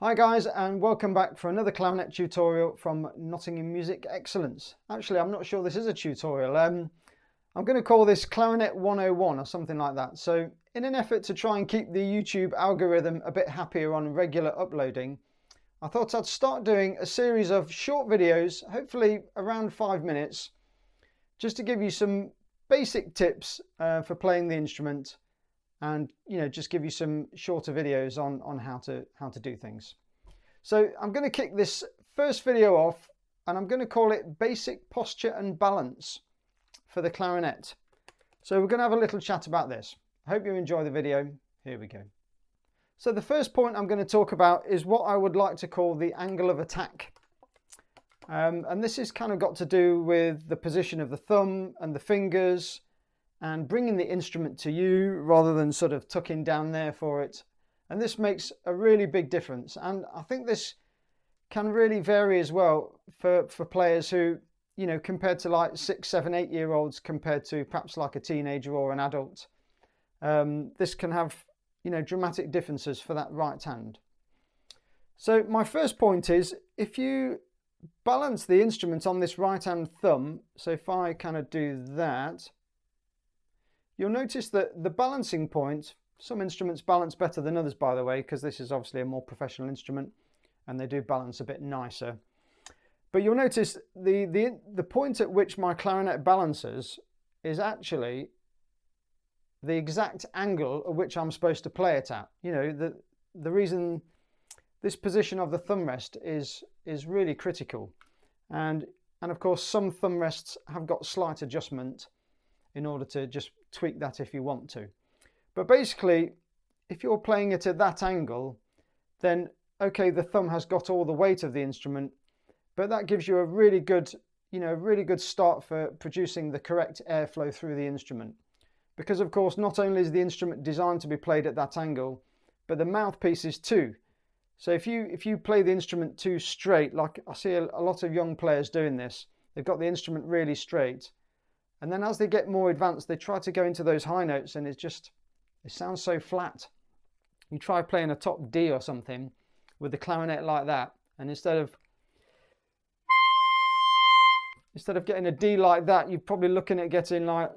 Hi guys, and welcome back for another clarinet tutorial from Nottingham Music Excellence. Actually, I'm not sure this is a tutorial. I'm going to call this Clarinet 101 or something like that. So in an effort to try and keep the YouTube algorithm a bit happier on regular uploading, I thought I'd start doing a series of short videos, hopefully around 5 minutes, just to give you some basic tips for playing the instrument, and just give you some shorter videos on how to do things. So I'm going to kick this first video off, and I'm going to call it Basic Posture and Balance for the clarinet. So we're going to have a little chat about this. I hope you enjoy the video. Here we go. So the first point I'm going to talk about is what I would like to call the angle of attack. And this has kind of got to do with the position of the thumb and the fingers, and bringing the instrument to you rather than sort of tucking down there for it. And this makes a really big difference. And I think this can really vary as well for players who, compared to like 6, 7, 8-year-olds compared to perhaps like a teenager or an adult. This can have, dramatic differences for that right hand. So my first point is, if you balance the instrument on this right hand thumb, so if I kind of do that, you'll notice that the balancing point, some instruments balance better than others, by the way, because this is obviously a more professional instrument and they do balance a bit nicer. But you'll notice the point at which my clarinet balances is actually the exact angle at which I'm supposed to play it at. The reason this position of the thumb rest is really critical. And of course, some thumb rests have got slight adjustment in order to just tweak that if you want to. But basically, if you're playing it at that angle, then okay, the thumb has got all the weight of the instrument, but that gives you a really good, really good start for producing the correct airflow through the instrument. Because of course, not only is the instrument designed to be played at that angle, but the mouthpiece is too. So if you play the instrument too straight, like I see a lot of young players doing this, they've got the instrument really straight, and then as they get more advanced, they try to go into those high notes, and it sounds so flat. You try playing a top D or something with the clarinet like that, and instead of getting a D like that, you're probably looking at getting like,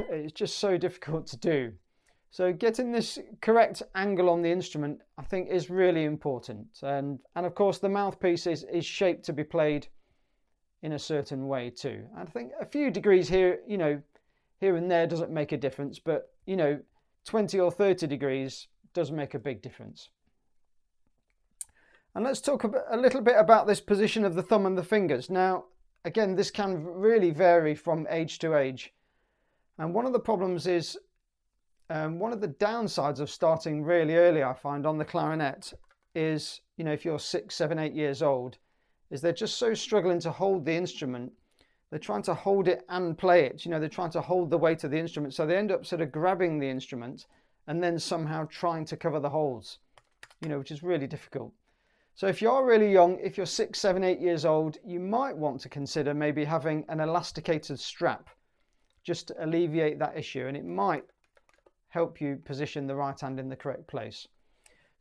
it's just so difficult to do. So getting this correct angle on the instrument, I think, is really important. And of course, the mouthpiece is shaped to be played in a certain way too. I think a few degrees here, here and there doesn't make a difference, but 20 or 30 degrees does make a big difference. And let's talk a little bit about this position of the thumb and the fingers. Now, again, this can really vary from age to age. And one of the problems is, one of the downsides of starting really early, I find, on the clarinet is, if you're 6, 7, 8 years old, is they're just so struggling to hold the instrument. They're trying to hold it and play it. They're trying to hold the weight of the instrument. So they end up sort of grabbing the instrument and then somehow trying to cover the holes, which is really difficult. So if you're really young, if you're 6, 7, 8 years old, you might want to consider maybe having an elasticated strap just to alleviate that issue. And it might help you position the right hand in the correct place.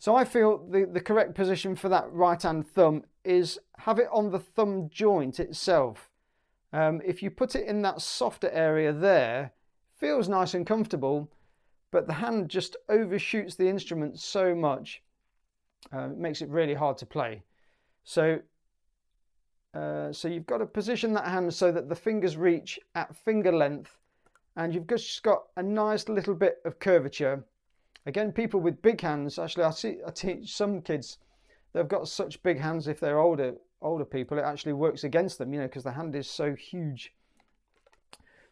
So I feel the correct position for that right hand thumb is have it on the thumb joint itself. If you put it in that softer area there, feels nice and comfortable, but the hand just overshoots the instrument so much, it makes it really hard to play. So you've got to position that hand so that the fingers reach at finger length, and you've just got a nice little bit of curvature. Again, people with big hands, actually I teach some kids, they've got such big hands. If they're older people, it actually works against them, because the hand is so huge.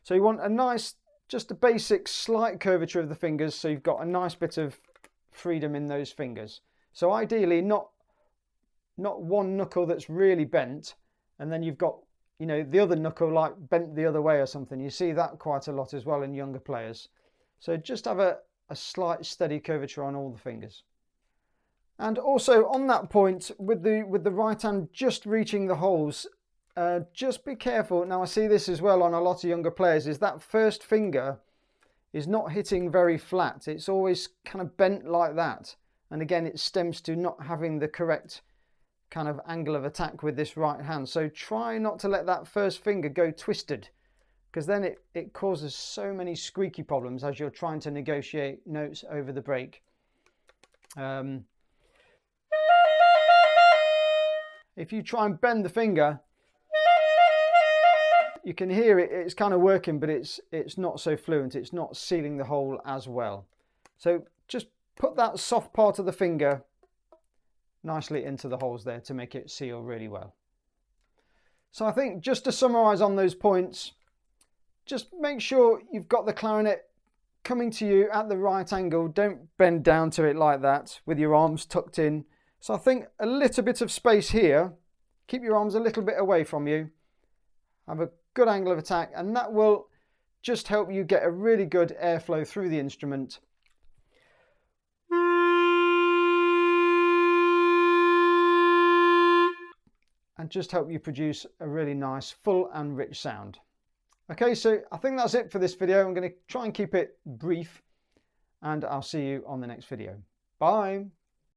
So you want a nice, just a basic slight curvature of the fingers, so you've got a nice bit of freedom in those fingers. So ideally not one knuckle that's really bent, and then you've got, the other knuckle like bent the other way or something. You see that quite a lot as well in younger players. So just have a slight steady curvature on all the fingers. And also on that point, with the right hand just reaching the holes, just be careful. Now I see this as well on a lot of younger players, is that first finger is not hitting very flat. It's always kind of bent like that. And again, it stems to not having the correct kind of angle of attack with this right hand. So try not to let that first finger go twisted, because then it causes so many squeaky problems as you're trying to negotiate notes over the break. If you try and bend the finger, you can hear it's kind of working, but it's not so fluent. It's not sealing the hole as well. So just put that soft part of the finger nicely into the holes there to make it seal really well. So I think just to summarize on those points, just make sure you've got the clarinet coming to you at the right angle. Don't bend down to it like that with your arms tucked in. So I think a little bit of space here. Keep your arms a little bit away from you. Have a good angle of attack, and that will just help you get a really good airflow through the instrument. And just help you produce a really nice, full and rich sound. Okay, so I think that's it for this video. I'm going to try and keep it brief, and I'll see you on the next video. Bye.